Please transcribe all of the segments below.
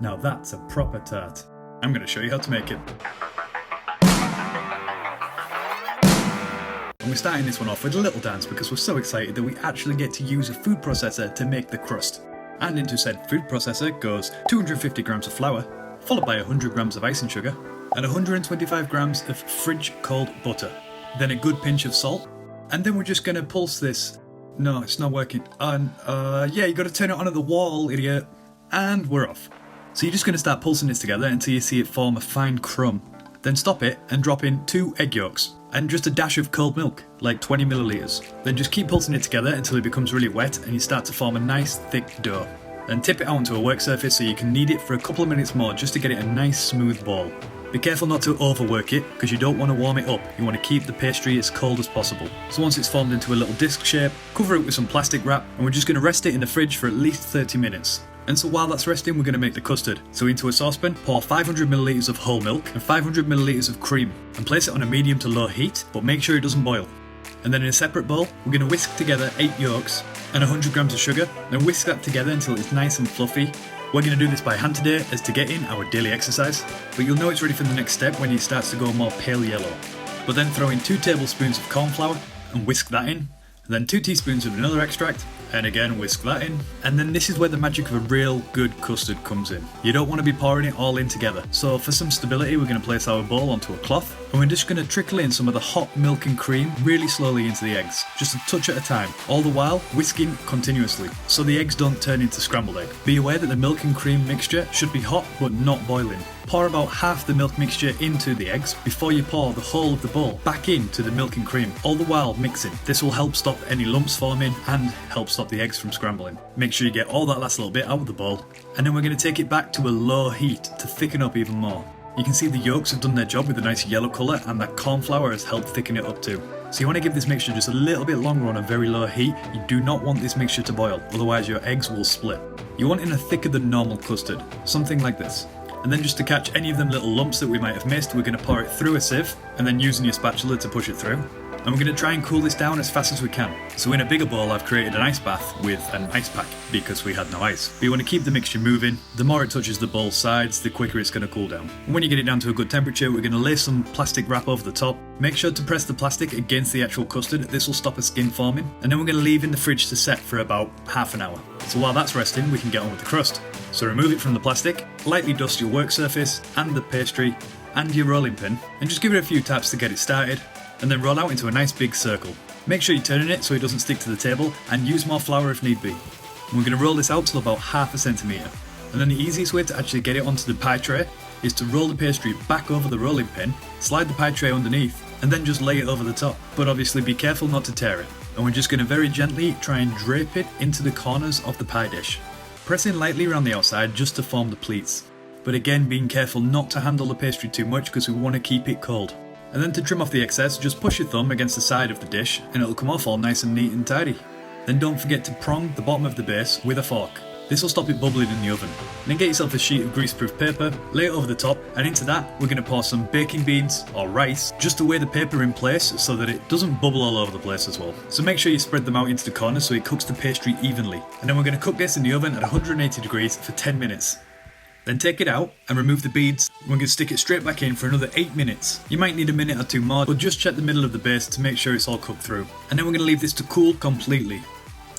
Now that's a proper tart. I'm going to show you how to make it. And we're starting this one off with a little dance because we're so excited that we actually get to use a food processor to make the crust. And into said food processor goes 250 grams of flour, followed by 100 grams of icing sugar, and 125 grams of fridge cold butter. Then a good pinch of salt, and then we're just going to pulse this. No, it's not working. Yeah, you got to turn it on at the wall, idiot. And we're off. So you're just going to start pulsing this together until you see it form a fine crumb. Then stop it and drop in 2 egg yolks and just a dash of cold milk, like 20 milliliters. Then just keep pulsing it together until it becomes really wet and you start to form a nice thick dough. Then tip it out onto a work surface so you can knead it for a couple of minutes more just to get it a nice smooth ball. Be careful not to overwork it because you don't want to warm it up, you want to keep the pastry as cold as possible. So once it's formed into a little disc shape, cover it with some plastic wrap and we're just going to rest it in the fridge for at least 30 minutes. And so while that's resting, we're going to make the custard. So into a saucepan, pour 500 milliliters of whole milk and 500 milliliters of cream and place it on a medium to low heat, but make sure it doesn't boil. And then in a separate bowl, we're going to whisk together 8 yolks and 100 grams of sugar, then whisk that together until it's nice and fluffy. We're going to do this by hand today as to get in our daily exercise, but you'll know it's ready for the next step when it starts to go more pale yellow. But then throw in 2 tablespoons of corn flour and whisk that in, and then 2 teaspoons of vanilla extract, and again whisk that in. And then this is where the magic of a real good custard comes in. You don't want to be pouring it all in together. So for some stability, we're going to place our bowl onto a cloth, and we're just going to trickle in some of the hot milk and cream really slowly into the eggs, just a touch at a time, all the while whisking continuously, so the eggs don't turn into scrambled egg. Be aware that the milk and cream mixture should be hot but not boiling. Pour about half the milk mixture into the eggs before you pour the whole of the bowl back into the milk and cream, all the while mixing. This will help stop any lumps forming and help stop the eggs from scrambling. Make sure you get all that last little bit out of the bowl, and then we're going to take it back to a low heat to thicken up even more. You can see the yolks have done their job with a nice yellow colour and that corn flour has helped thicken it up too. So you want to give this mixture just a little bit longer on a very low heat. You do not want this mixture to boil, otherwise your eggs will split. You want it in a thicker than normal custard, something like this. And then just to catch any of them little lumps that we might have missed, we're going to pour it through a sieve and then using your spatula to push it through. And we're going to try and cool this down as fast as we can. So in a bigger bowl I've created an ice bath with an ice pack because we had no ice. But you want to keep the mixture moving. The more it touches the bowl sides, the quicker it's going to cool down. And when you get it down to a good temperature, we're going to lay some plastic wrap over the top. Make sure to press the plastic against the actual custard. This will stop a skin forming. And then we're going to leave in the fridge to set for about half an hour. So while that's resting, we can get on with the crust. So remove it from the plastic, lightly dust your work surface and the pastry and your rolling pin, and just give it a few taps to get it started, and then roll out into a nice big circle. Make sure you're turning it so it doesn't stick to the table, and use more flour if need be. And we're going to roll this out till about ½ centimetre. And then the easiest way to actually get it onto the pie tray is to roll the pastry back over the rolling pin, slide the pie tray underneath, and then just lay it over the top. But obviously be careful not to tear it. And we're just going to very gently try and drape it into the corners of the pie dish. Pressing lightly around the outside just to form the pleats. But again, being careful not to handle the pastry too much because we want to keep it cold. And then to trim off the excess, just push your thumb against the side of the dish and it'll come off all nice and neat and tidy. Then don't forget to prong the bottom of the base with a fork. This will stop it bubbling in the oven. Then get yourself a sheet of greaseproof paper, lay it over the top, and into that we're going to pour some baking beans or rice just to weigh the paper in place so that it doesn't bubble all over the place as well. So make sure you spread them out into the corners so it cooks the pastry evenly. And then we're going to cook this in the oven at 180 degrees for 10 minutes. Then take it out and remove the beads. We're going to stick it straight back in for another 8 minutes. You might need a minute or two more, but just check the middle of the base to make sure it's all cooked through. And then we're going to leave this to cool completely.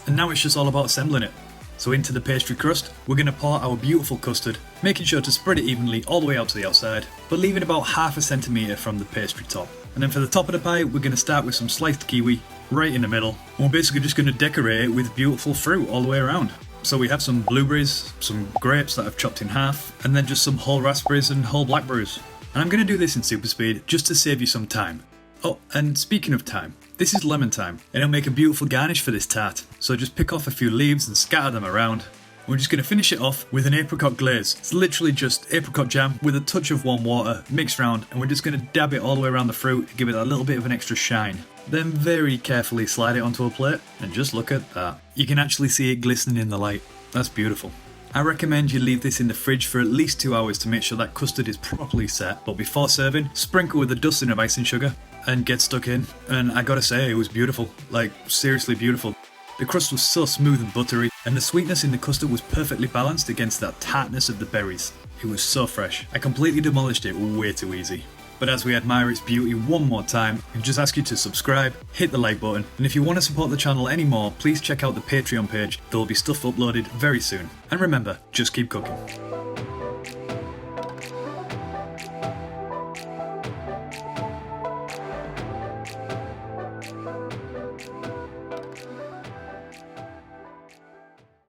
And now it's just all about assembling it. So into the pastry crust, we're going to pour our beautiful custard, making sure to spread it evenly all the way out to the outside, but leaving about ½ centimetre from the pastry top. And then for the top of the pie, we're going to start with some sliced kiwi right in the middle. And we're basically just going to decorate it with beautiful fruit all the way around. So we have some blueberries, some grapes that I've chopped in half, and then just some whole raspberries and whole blackberries. And I'm going to do this in super speed just to save you some time. Oh, and speaking of time, this is lemon time, and it'll make a beautiful garnish for this tart. So just pick off a few leaves and scatter them around. We're just going to finish it off with an apricot glaze. It's literally just apricot jam with a touch of warm water mixed round, and we're just going to dab it all the way around the fruit to give it a little bit of an extra shine. Then very carefully slide it onto a plate, and just look at that. You can actually see it glistening in the light. That's beautiful. I recommend you leave this in the fridge for at least 2 hours to make sure that custard is properly set, but before serving, sprinkle with a dusting of icing sugar and get stuck in. And I gotta say, it was beautiful, like seriously beautiful. The crust was so smooth and buttery, and the sweetness in the custard was perfectly balanced against that tartness of the berries. It was so fresh. I completely demolished it way too easy. But as we admire its beauty one more time, I just ask you to subscribe, hit the like button, and if you want to support the channel anymore, please check out the Patreon page. There will be stuff uploaded very soon. And remember, just keep cooking.